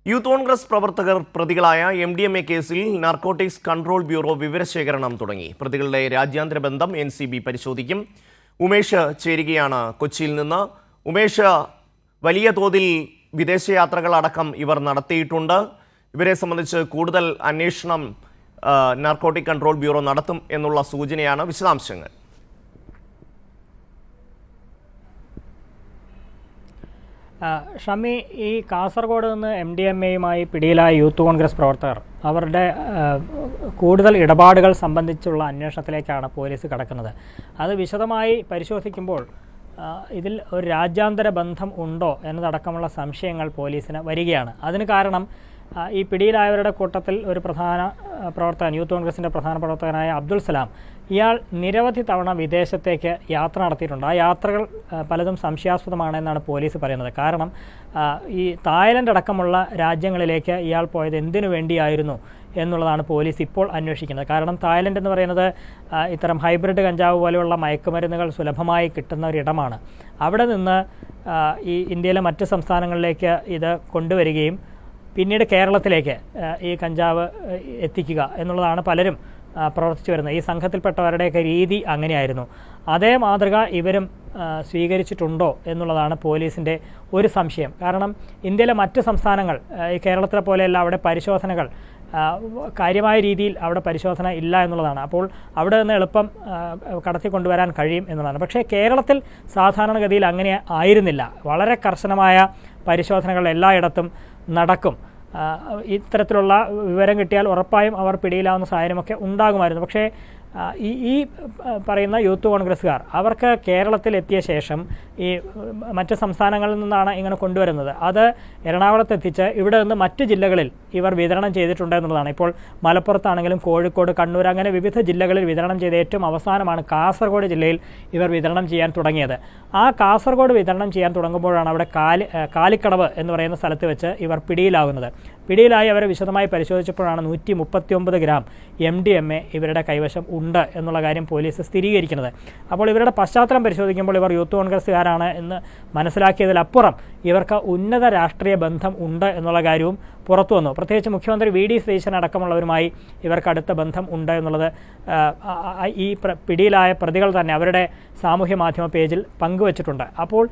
Youth Congress പ്രവർത്തകർ പ്രതികളായ MDMA കേസിൽ നാർക്കോട്ടിക്സ് കൺട്രോൾ ബ്യൂറോ വിവരശേഖരണം തുടങ്ങി. പ്രതികളുടെ രാജ്യാന്തര ബന്ധം NCB പരിശോധിക്കും. ഉമേഷ് ചേരുകയാണ് കൊച്ചിയിൽ നിന്ന്. ഉമേഷ്, വലിയ തോതിൽ വിദേശയാത്രകളടക്കം ഇവർ നടത്തിയിട്ടുണ്ട്. ഇവരെ സംബന്ധിച്ച് കൂടുതൽ അന്വേഷണം നാർക്കോട്ടിക് കൺട്രോൾ ബ്യൂറോ നടത്തും എന്നുള്ള സൂചനയാണ്. വിശദാംശങ്ങൾ. ഷമി, ഈ കാസർഗോഡ് നിന്ന് MDMAയുമായി പിടിയിലായ യൂത്ത് കോൺഗ്രസ് പ്രവർത്തകർ അവരുടെ കൂടുതൽ ഇടപാടുകൾ സംബന്ധിച്ചുള്ള അന്വേഷണത്തിലേക്കാണ് പോലീസ് കടക്കുന്നത്. അത് വിശദമായി പരിശോധിക്കുമ്പോൾ ഇതിൽ ഒരു രാജ്യാന്തര ബന്ധം ഉണ്ടോ എന്നതടക്കമുള്ള സംശയങ്ങൾ പോലീസിന് വരികയാണ്. അതിന് കാരണം ഈ പിടിയിലായവരുടെ കൂട്ടത്തിൽ ഒരു പ്രധാന പ്രവർത്തകൻ, യൂത്ത് കോൺഗ്രസിൻ്റെ പ്രധാന പ്രവർത്തകനായ അബ്ദുൾ സലാം, ഇയാൾ നിരവധി തവണ വിദേശത്തേക്ക് യാത്ര നടത്തിയിട്ടുണ്ട്. ആ യാത്രകൾ പലതും സംശയാസ്പദമാണെന്നാണ് പോലീസ് പറയുന്നത്. കാരണം ഈ തായ്ലൻഡ് അടക്കമുള്ള രാജ്യങ്ങളിലേക്ക് ഇയാൾ പോയത് എന്തിനു വേണ്ടിയായിരുന്നു എന്നുള്ളതാണ് പോലീസ് ഇപ്പോൾ അന്വേഷിക്കുന്നത്. കാരണം തായ്ലൻഡ് എന്ന് പറയുന്നത് ഇത്തരം ഹൈബ്രിഡ് കഞ്ചാവ് പോലെയുള്ള മയക്കുമരുന്നുകൾ സുലഭമായി കിട്ടുന്ന ഒരിടമാണ്. അവിടെ നിന്ന് ഈ ഇന്ത്യയിലെ മറ്റ് സംസ്ഥാനങ്ങളിലേക്ക് ഇത് കൊണ്ടുവരികയും പിന്നീട് കേരളത്തിലേക്ക് ഈ കഞ്ചാവ് എത്തിക്കുക എന്നുള്ളതാണ് പലരും പ്രവർത്തിച്ചു വരുന്നത്. ഈ സംഘത്തിൽപ്പെട്ടവരുടെയൊക്കെ രീതി അങ്ങനെയായിരുന്നു. അതേ മാതൃക ഇവരും സ്വീകരിച്ചിട്ടുണ്ടോ എന്നുള്ളതാണ് പോലീസിൻ്റെ ഒരു സംശയം. കാരണം ഇന്ത്യയിലെ മറ്റ് സംസ്ഥാനങ്ങൾ ഈ കേരളത്തിലെ പോലെയല്ല, അവിടെ പരിശോധനകൾ കാര്യമായ രീതിയിൽ അവിടെ പരിശോധന ഇല്ല എന്നുള്ളതാണ്. അപ്പോൾ അവിടെ നിന്ന് എളുപ്പം കടത്തിക്കൊണ്ടുവരാൻ കഴിയും എന്നുള്ളതാണ്. പക്ഷേ കേരളത്തിൽ സാധാരണഗതിയിൽ അങ്ങനെ ആയിരുന്നില്ല. വളരെ കർശനമായ പരിശോധനകൾ എല്ലായിടത്തും നടക്കും. ഇത്തരത്തിലുള്ള വിവരം കിട്ടിയാൽ ഉറപ്പായും അവർ പിടിയിലാവുന്ന സാഹചര്യമൊക്കെ ഉണ്ടാകുമായിരുന്നു. പക്ഷേ ഈ പറയുന്ന യൂത്ത് കോൺഗ്രസ്സുകാർ അവർക്ക് കേരളത്തിൽ എത്തിയ ശേഷം ഈ മറ്റ് സംസ്ഥാനങ്ങളിൽ നിന്നാണ് ഇങ്ങനെ കൊണ്ടുവരുന്നത്. അത് എറണാകുളത്ത് എത്തിച്ച് ഇവിടെ നിന്ന് മറ്റ് ജില്ലകളിൽ ഇവർ വിതരണം ചെയ്തിട്ടുണ്ട് എന്നുള്ളതാണ്. ഇപ്പോൾ മലപ്പുറത്താണെങ്കിലും കോഴിക്കോട്, കണ്ണൂർ, അങ്ങനെ വിവിധ ജില്ലകളിൽ വിതരണം ചെയ്ത ഏറ്റവും അവസാനമാണ് കാസർഗോഡ് ജില്ലയിൽ ഇവർ വിതരണം ചെയ്യാൻ തുടങ്ങിയത്. ആ കാസർഗോഡ് വിതരണം ചെയ്യാൻ തുടങ്ങുമ്പോഴാണ് അവിടെ കാലിക്കടവ് എന്ന് പറയുന്ന സ്ഥലത്ത് വെച്ച് ഇവർ പിടിയിലാകുന്നത്. പിടിയിലായി അവരെ വിശദമായി പരിശോധിച്ചപ്പോഴാണ് 139 ഗ്രാം MDMA ഇവരുടെ കൈവശം ഉണ്ട് എന്നുള്ള കാര്യം പോലീസ് സ്ഥിരീകരിക്കുന്നത്. അപ്പോൾ ഇവരുടെ പശ്ചാത്തലം പരിശോധിക്കുമ്പോൾ ഇവർ യൂത്ത് കോൺഗ്രസ്സുകാരാണ് എന്ന് മനസ്സിലാക്കിയതിലപ്പുറം ഇവർക്ക് ഉന്നത രാഷ്ട്രീയ ബന്ധം ഉണ്ട് എന്നുള്ള കാര്യവും പുറത്തു വന്നു. പ്രത്യേകിച്ച് മുഖ്യമന്ത്രി VD സതീശൻ അടക്കമുള്ളവരുമായി ഇവർക്ക് അടുത്ത ബന്ധം ഉണ്ട് എന്നുള്ളത് ഈ പിടിയിലായ പ്രതികൾ തന്നെ അവരുടെ സാമൂഹ്യ മാധ്യമ പേജിൽ പങ്കുവച്ചിട്ടുണ്ട്. അപ്പോൾ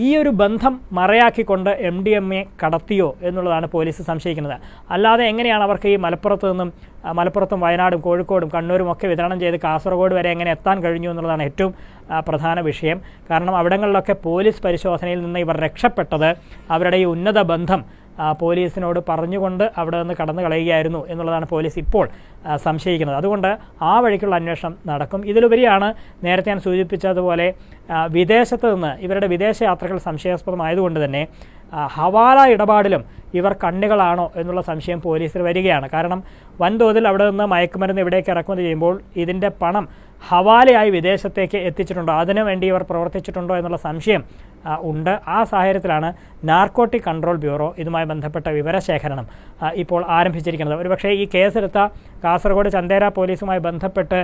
ഈ ഒരു ബന്ധം മറയാക്കിക്കൊണ്ട് MDMA കടത്തിയോ എന്നുള്ളതാണ് പോലീസ് സംശയിക്കുന്നത്. അല്ലാതെ എങ്ങനെയാണ് അവർക്ക് ഈ മലപ്പുറത്തും വയനാടും കോഴിക്കോടും കണ്ണൂരും ഒക്കെ വിതരണം ചെയ്ത് കാസർഗോഡ് വരെ എങ്ങനെ എത്താൻ കഴിഞ്ഞു എന്നുള്ളതാണ് ഏറ്റവും പ്രധാന വിഷയം. കാരണം അവിടങ്ങളിലൊക്കെ പോലീസ് പരിശോധനയിൽ നിന്ന് ഇവർ രക്ഷപ്പെട്ടത് അവരുടെ ഈ ഉന്നത ബന്ധം പോലീസിനോട് പറഞ്ഞുകൊണ്ട് അവിടെ നിന്ന് കടന്നു കളയുകയായിരുന്നു എന്നുള്ളതാണ് പോലീസ് ഇപ്പോൾ സംശയിക്കുന്നത്. അതുകൊണ്ട് ആ വഴിക്കുള്ള അന്വേഷണം നടക്കും. ഇതിലുപരിയാണ് നേരത്തെ ഞാൻ സൂചിപ്പിച്ചതുപോലെ വിദേശത്ത് നിന്ന് ഇവരുടെ വിദേശയാത്രകൾ സംശയാസ്പദമായതുകൊണ്ട് തന്നെ ഹവാല ഇടപാടിലും ഇവർ കണ്ണികളാണോ എന്നുള്ള സംശയം പോലീസിൽ വരികയാണ്. കാരണം വൻതോതിൽ അവിടെ നിന്ന് മയക്കുമരുന്ന് ഇവിടേക്ക് ഇറക്കുമതി ചെയ്യുമ്പോൾ ഇതിൻ്റെ പണം ഹവാലയായി വിദേശത്തേക്ക് എത്തിച്ചിട്ടുണ്ടോ, അതിനുവേണ്ടി ഇവർ പ്രവർത്തിച്ചിട്ടുണ്ടോ എന്നുള്ള സംശയം ഉണ്ട്. ആ സാഹചര്യത്തിലാണ് നാർക്കോട്ടിക് കൺട്രോൾ ബ്യൂറോ ഇതുമായി ബന്ധപ്പെട്ട വിവരശേഖരണം ഇപ്പോൾ ആരംഭിച്ചിരിക്കുന്നത്. ഒരുപക്ഷേ ഈ കേസെടുത്ത കാസർഗോഡ് ചന്ദേര പോലീസുമായി ബന്ധപ്പെട്ട്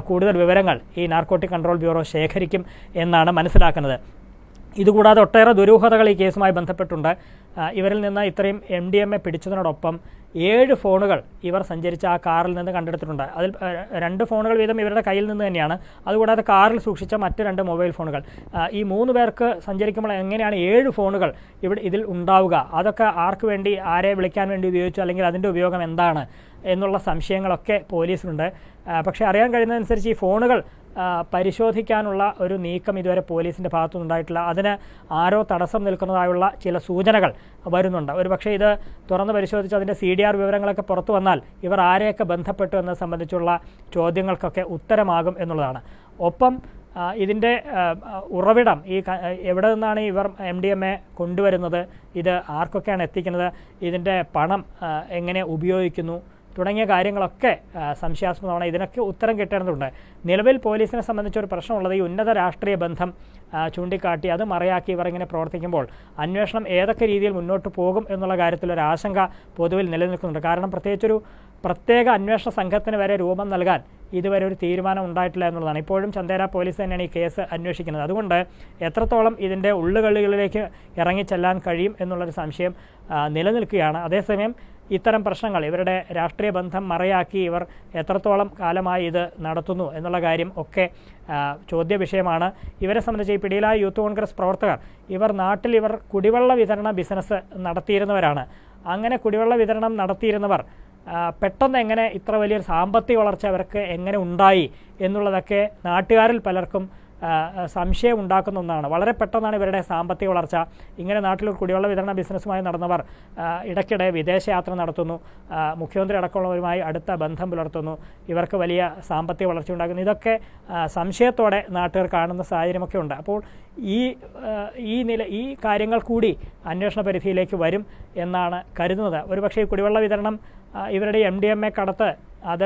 കൂടുതൽ വിവരങ്ങൾ ഈ നാർക്കോട്ടിക് കൺട്രോൾ ബ്യൂറോ ശേഖരിക്കും എന്നാണ് മനസ്സിലാക്കുന്നത്. ഇതുകൂടാതെ ഒട്ടേറെ ദുരൂഹതകൾ ഈ കേസുമായി ബന്ധപ്പെട്ടുണ്ട്. ഇവരിൽ നിന്ന് ഇത്രയും MDMA പിടിച്ചതിനോടൊപ്പം 7 ഫോണുകൾ ഇവർ സഞ്ചരിച്ച ആ കാറിൽ നിന്ന് കണ്ടെടുത്തിട്ടുണ്ട്. അതിൽ 2 ഫോണുകൾ വീതം ഇവരുടെ കയ്യിൽ നിന്ന് തന്നെയാണ്. അതുകൂടാതെ കാറിൽ സൂക്ഷിച്ച മറ്റ് 2 മൊബൈൽ ഫോണുകൾ. ഈ 3 പേർക്ക് സഞ്ചരിക്കുമ്പോൾ എങ്ങനെയാണ് 7 ഫോണുകൾ ഇതിൽ ഉണ്ടാവുക? അതൊക്കെ ആർക്ക് വേണ്ടി, ആരെ വിളിക്കാൻ വേണ്ടി ഉപയോഗിച്ചു, അല്ലെങ്കിൽ അതിൻ്റെ ഉപയോഗം എന്താണ് എന്നുള്ള സംശയങ്ങളൊക്കെ പോലീസിനുണ്ട്. പക്ഷേ അറിയാൻ കഴിയുന്നതനുസരിച്ച് ഈ ഫോണുകൾ പരിശോധിക്കാനുള്ള ഒരു നീക്കം ഇതുവരെ പോലീസിൻ്റെ ഭാഗത്തുനിന്നുണ്ടായിട്ടില്ല. അതിന് ആരോ തടസ്സം നിൽക്കുന്നതായുള്ള ചില സൂചനകൾ വരുന്നുണ്ട്. ഒരുപക്ഷേ ഇത് തുറന്ന് പരിശോധിച്ച് അതിൻ്റെ CDR വിവരങ്ങളൊക്കെ പുറത്തു വന്നാൽ ഇവർ ആരെയൊക്കെ ബന്ധപ്പെട്ടു എന്നത് സംബന്ധിച്ചുള്ള ചോദ്യങ്ങൾക്കൊക്കെ ഉത്തരമാകും എന്നുള്ളതാണ്. ഒപ്പം ഇതിൻ്റെ ഉറവിടം, എവിടെ നിന്നാണ് ഇവർ MDMA കൊണ്ടുവരുന്നത്, ഇത് ആർക്കൊക്കെയാണ് എത്തിക്കുന്നത്, ഇതിൻ്റെ പണം എങ്ങനെ ഉപയോഗിക്കുന്നു തുടങ്ങിയ കാര്യങ്ങളൊക്കെ സംശയാസ്പദമാണ്. ഇതിനൊക്കെ ഉത്തരം കിട്ടേണ്ടതുണ്ട്. നിലവിൽ പോലീസിനെ സംബന്ധിച്ചൊരു പ്രശ്നമുള്ളത് ഈ ഉന്നത രാഷ്ട്രീയ ബന്ധം ചൂണ്ടിക്കാട്ടി അത് മറയാക്കി ഇവർ ഇങ്ങനെ പ്രവർത്തിക്കുമ്പോൾ അന്വേഷണം ഏതൊക്കെ രീതിയിൽ മുന്നോട്ട് പോകും എന്നുള്ള കാര്യത്തിലൊരു ആശങ്ക പൊതുവിൽ നിലനിൽക്കുന്നുണ്ട്. കാരണം പ്രത്യേകിച്ചൊരു പ്രത്യേക അന്വേഷണ സംഘത്തിന് വരെ രൂപം നൽകാൻ ഇതുവരെ ഒരു തീരുമാനം ഉണ്ടായിട്ടില്ല എന്നുള്ളതാണ്. ഇപ്പോഴും ചന്ദേര പോലീസ് തന്നെയാണ് ഈ കേസ് അന്വേഷിക്കുന്നത്. അതുകൊണ്ട് എത്രത്തോളം ഇതിൻ്റെ ഉള്ളുകളിലേക്ക് ഇറങ്ങിച്ചെല്ലാൻ കഴിയും എന്നുള്ളൊരു സംശയം നിലനിൽക്കുകയാണ്. അതേസമയം ഇത്തരം പ്രശ്നങ്ങൾ ഇവരുടെ രാഷ്ട്രീയ ബന്ധം മറയാക്കി ഇവർ എത്രത്തോളം കാലമായി ഇത് നടത്തുന്നു എന്നുള്ള കാര്യം ഒക്കെ ചോദ്യ വിഷയമാണ്. ഇവരെ സംബന്ധിച്ച് ഈ പിടിയിലായ യൂത്ത് കോൺഗ്രസ് പ്രവർത്തകർ ഇവർ കുടിവെള്ള വിതരണ ബിസിനസ് നടത്തിയിരുന്നവരാണ്. അങ്ങനെ കുടിവെള്ള വിതരണം നടത്തിയിരുന്നവർ പെട്ടെന്ന് എങ്ങനെ ഇത്ര വലിയൊരു സാമ്പത്തിക വളർച്ച അവർക്ക് എങ്ങനെ ഉണ്ടായി എന്നുള്ളതൊക്കെ നാട്ടുകാരിൽ പലർക്കും സംശയം ഉണ്ടാക്കുന്ന ഒന്നാണ്. വളരെ പെട്ടെന്നാണ് ഇവരുടെ സാമ്പത്തിക വളർച്ച. ഇങ്ങനെ നാട്ടിൽ കുടിവെള്ള വിതരണ ബിസിനസ്സുമായി നടന്നവർ ഇടയ്ക്കിടെ വിദേശയാത്ര നടത്തുന്നു, മുഖ്യമന്ത്രി അടക്കമുള്ളവരുമായി അടുത്ത ബന്ധം പുലർത്തുന്നു, ഇവർക്ക് വലിയ സാമ്പത്തിക വളർച്ച ഉണ്ടാക്കുന്നു. ഇതൊക്കെ സംശയത്തോടെ നാട്ടുകാർ കാണുന്ന സാഹചര്യമൊക്കെ ഉണ്ട്. അപ്പോൾ ഈ കാര്യങ്ങൾ കൂടി അന്വേഷണ പരിധിയിലേക്ക് വരും എന്നാണ് കരുതുന്നത്. ഒരുപക്ഷേ ഈ കുടിവെള്ള വിതരണം ഇവരുടെ MDMA കടത്ത് അത്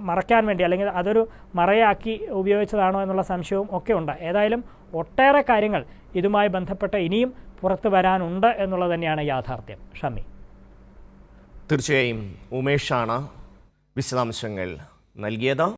മറയ്ക്കാൻ വേണ്ടി അല്ലെങ്കിൽ അതൊരു മറയാക്കി ഉപയോഗിച്ചതാണോ എന്നുള്ള സംശയവും ഒക്കെ ഉണ്ട്. ഏതായാലും ഒട്ടേറെ കാര്യങ്ങൾ ഇതുമായി ബന്ധപ്പെട്ട് ഇനിയും പുറത്തു വരാനുണ്ട് എന്നുള്ളത് തന്നെയാണ് യാഥാർത്ഥ്യം. ഷമി, തീർച്ചയായും ഉമേഷാണ് വിശദാംശങ്ങൾ നൽകിയത്.